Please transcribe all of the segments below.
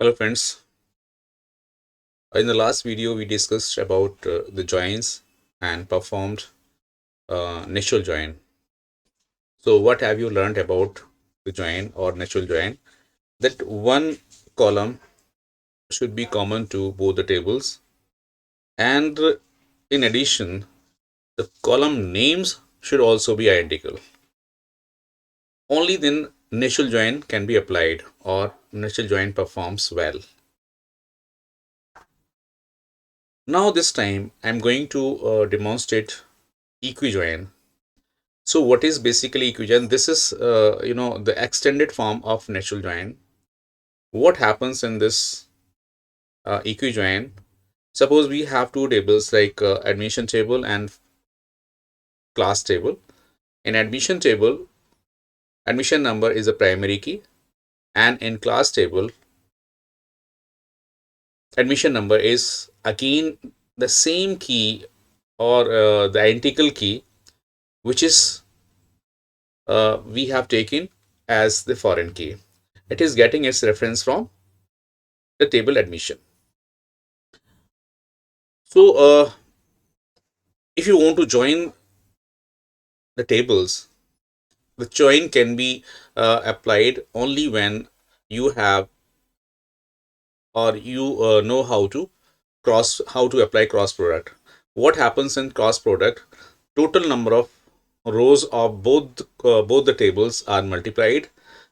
Hello friends, in the last video we discussed about the joins and performed natural join. So what have you learned about the join or natural join? That one column should be common to both the tables, and in addition the column names should also be identical. Only then natural join can be applied or natural join performs well. Now this time I'm going to demonstrate equi join. So what is basically Equi Join? This is the extended form of natural join. What happens in this Equi Join? Suppose we have two tables like admission table and class table. In admission table, admission number is a primary key, and in class table, admission number is again the same key or the identical key, which is we have taken as the foreign key. It is getting its reference from the table admission. So if you want to join the tables, the join can be applied only when you have or you know how to apply cross product. What happens in cross product? Total number of rows of both the tables are multiplied,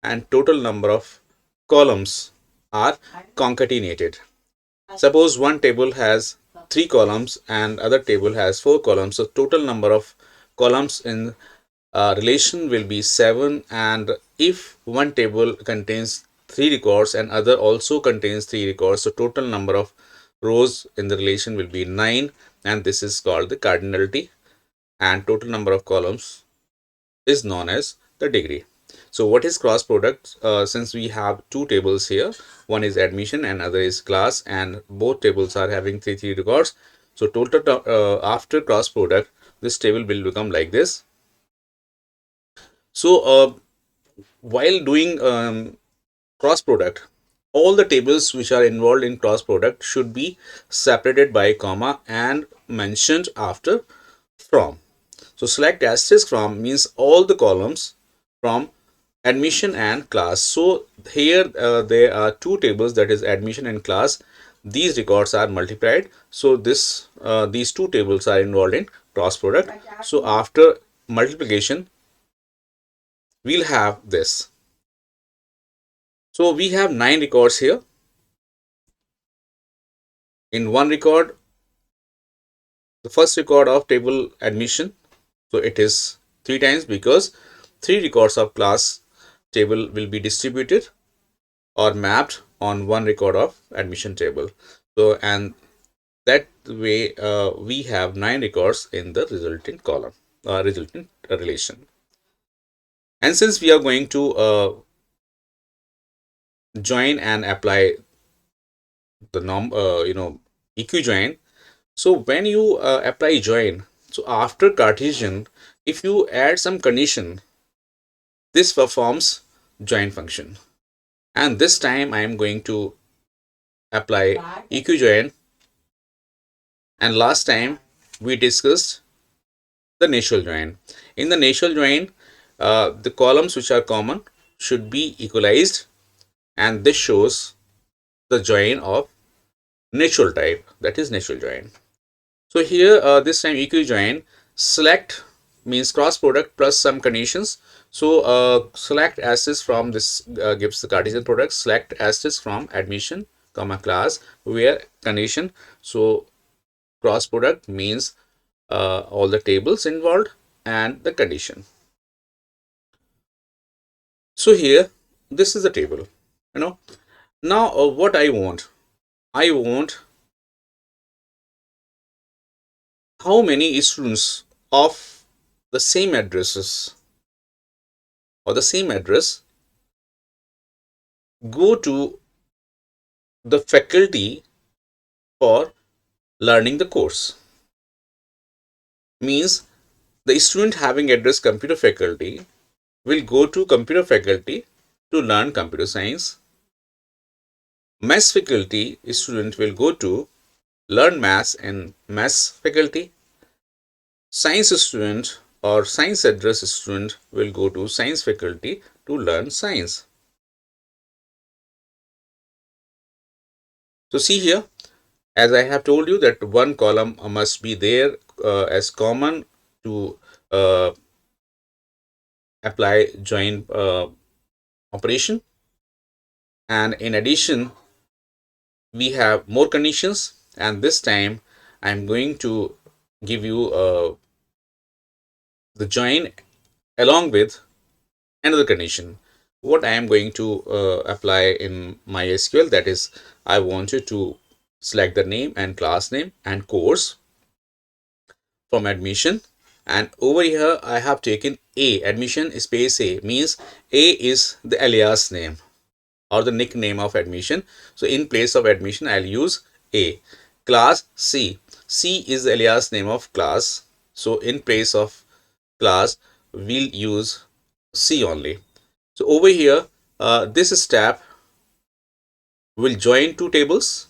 and total number of columns are concatenated. Suppose one table has 3 columns and other table has 4 columns. So total number of columns in relation will be 7, and if one table contains 3 records and other also contains 3 records, so total number of rows in the relation will be 9, and this is called the cardinality, and total number of columns is known as the degree. So what is cross product? Since we have two tables here, one is admission and other is class, and both tables are having three records. So total after cross product, this table will become like this. So while doing cross product, all the tables which are involved in cross product should be separated by comma and mentioned after from. So select asterisk from means all the columns from admission and class. So here there are two tables, that is admission and class. These records are multiplied. So these two tables are involved in cross product. So after multiplication, we'll have this. So we have 9 records here. In one record, the first record of table admission, so it is 3 times because 3 records of class table will be distributed or mapped on one record of admission table. So and that way we have 9 records in the resultant column, resultant relation. And since we are going to join and apply the equi join, so when you apply join, so after Cartesian, if you add some condition, this performs join function. And this time I am going to apply equi join, and last time we discussed the natural join. In the natural join, the columns which are common should be equalized, and this shows the join of natural type, that is natural join. So here this time equi join, select means cross product plus some conditions. So select asterisk from this gives the Cartesian product, select asterisk from admission comma class where condition. So cross product means all the tables involved and the condition. So here this is the table, now what I want how many students of the same addresses or the same address go to the faculty for learning the course. Means the student having address computer faculty will go to computer faculty to learn computer science, Maths faculty student will go to learn maths in maths faculty. Science student or science address student will go to science faculty to learn science. So see here, as I have told you that one column must be there as common to uh, apply join operation, and in addition we have more conditions, and this time I'm going to give you the join along with another condition. What I am going to apply in MySQL, that is, I wanted to select the name and class name and course from admission, and over here I have taken a admission space a, means a is the alias name or the nickname of admission. So in place of admission I'll use a. Class c, c is the alias name of class, so in place of class we'll use c only. So over here this step will join two tables,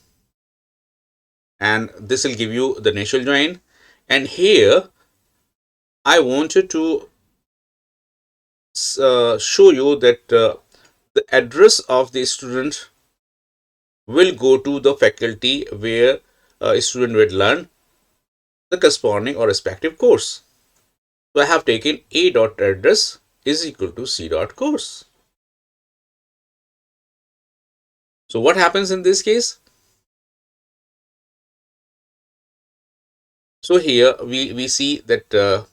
and this will give you the natural join. And here I wanted to show you that the address of the student will go to the faculty where a student will learn the corresponding or respective course. So I have taken a dot address is equal to c dot course. So what happens in this case? So here we see that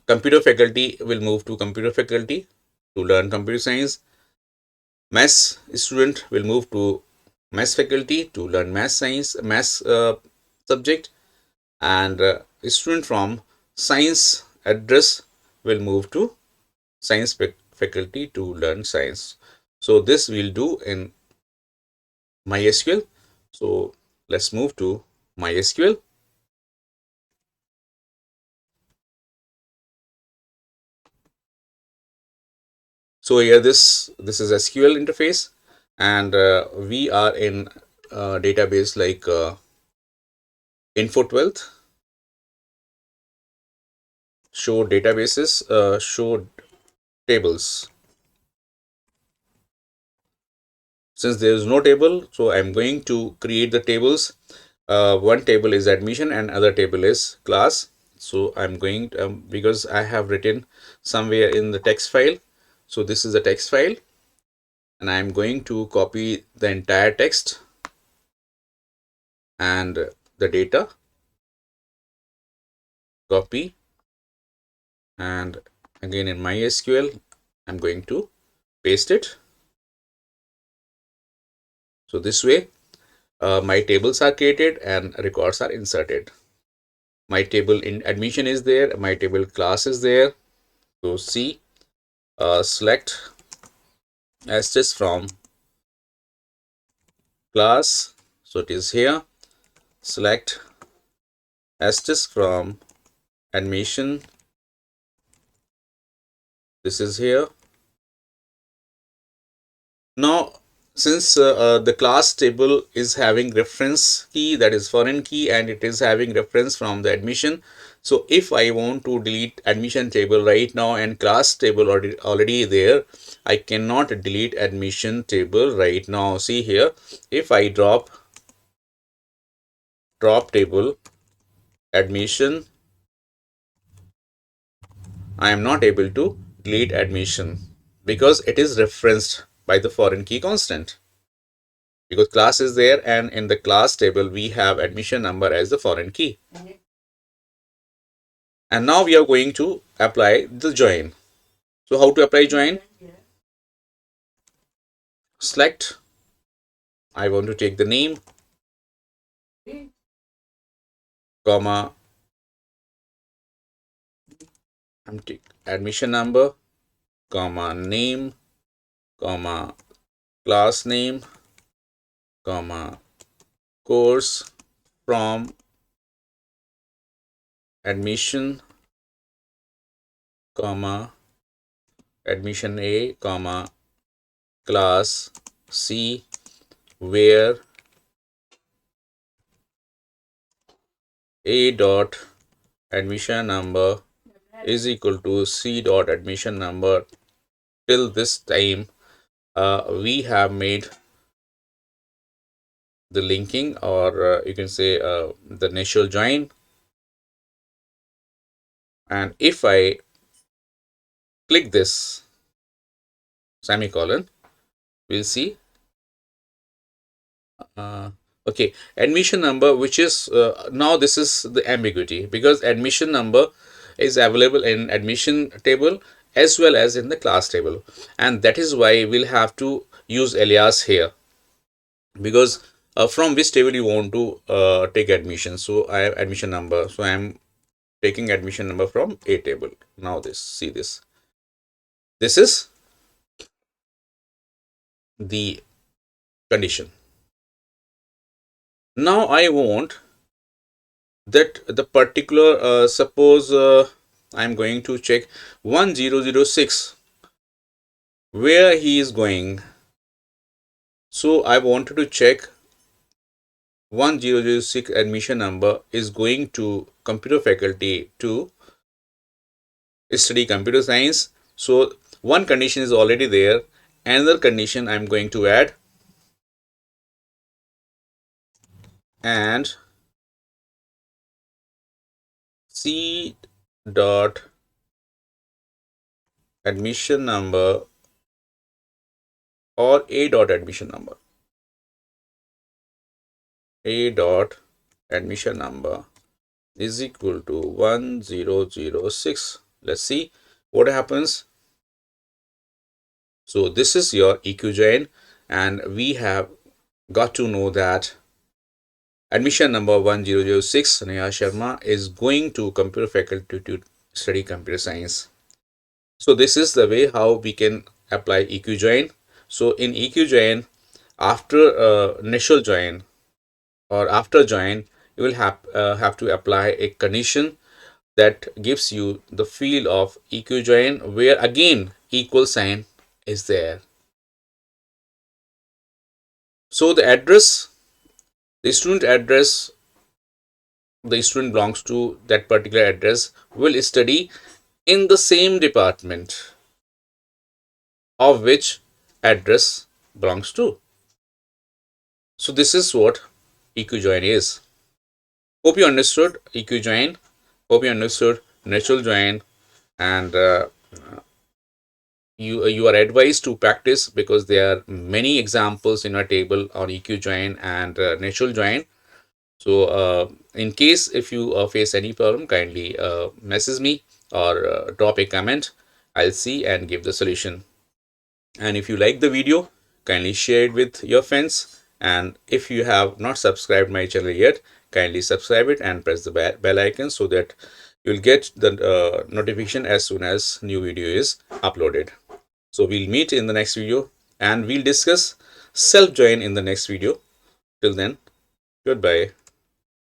computer faculty will move to computer faculty to learn computer science. Maths student will move to maths faculty to learn maths subject, and a student from science address will move to science faculty to learn science. So this we'll do in MySQL. So let's move to MySQL. So here this is SQL interface, and we are in database like info12, show databases, show tables. Since there is no table, so I'm going to create the tables. One table is admission and other table is class. So I'm going to, because I have written somewhere in the text file. So this is the text file, and I'm going to copy the entire text and the data, copy, and again in MySQL I'm going to paste it. So this way my tables are created and records are inserted. My table in admission is there, my table class is there. So C, select asterisk from class, so it is here. Select asterisk from admission, this is here. Now since the class table is having reference key, that is foreign key, and it is having reference from the admission, so if I want to delete admission table right now and class table already there, I cannot delete admission table right now. See here, if I drop table admission, I am not able to delete admission because it is referenced by the foreign key constant, because class is there and in the class table we have admission number as the foreign key. And now we are going to apply the join. So how to apply join? Select, I want to take the name, comma, I'm take admission number, comma, name, comma, class name, comma, course from admission, comma, admission A, comma, class C, where A dot admission number is equal to C dot admission number. Till this time, we have made the linking, or you can say the initial join. And if I click this semicolon, we'll see okay, admission number, which is now this is the ambiguity, because admission number is available in admission table as well as in the class table, and that is why we'll have to use alias here, because from which table you want to take admission. So I have admission number, so I am taking admission number from A table. Now this, see this is the condition. Now I want that the particular suppose I'm going to check 1006 where he is going. So I wanted to check 1006 admission number is going to computer faculty to study computer science. So one condition is already there, another condition I'm going to add, and C dot admission number or A dot admission number. A dot admission number is equal to 1006. Let's see what happens. So this is your Equi Join, and we have got to know that admission number 1006 Neha Sharma is going to computer faculty to study computer science. So this is the way how we can apply Equi Join. So in Equi Join, after initial join or after join, you will have to apply a condition that gives you the field of Equi Join, where again equal sign is there. So the address, the student address, the student belongs to that particular address, will study in the same department of which address belongs to. So this is what Equi Join is. Hope you understood Equi Join. Hope you understood natural join, and you are advised to practice, because there are many examples in your table on Equi Join and natural join. So in case if you face any problem, kindly message me or drop a comment. I'll see and give the solution. And if you like the video, kindly share it with your friends. And if you have not subscribed my channel yet, kindly subscribe it and press the bell icon, so that you'll get the notification as soon as new video is uploaded. So we'll meet in the next video, and we'll discuss self join in the next video. Till then, goodbye.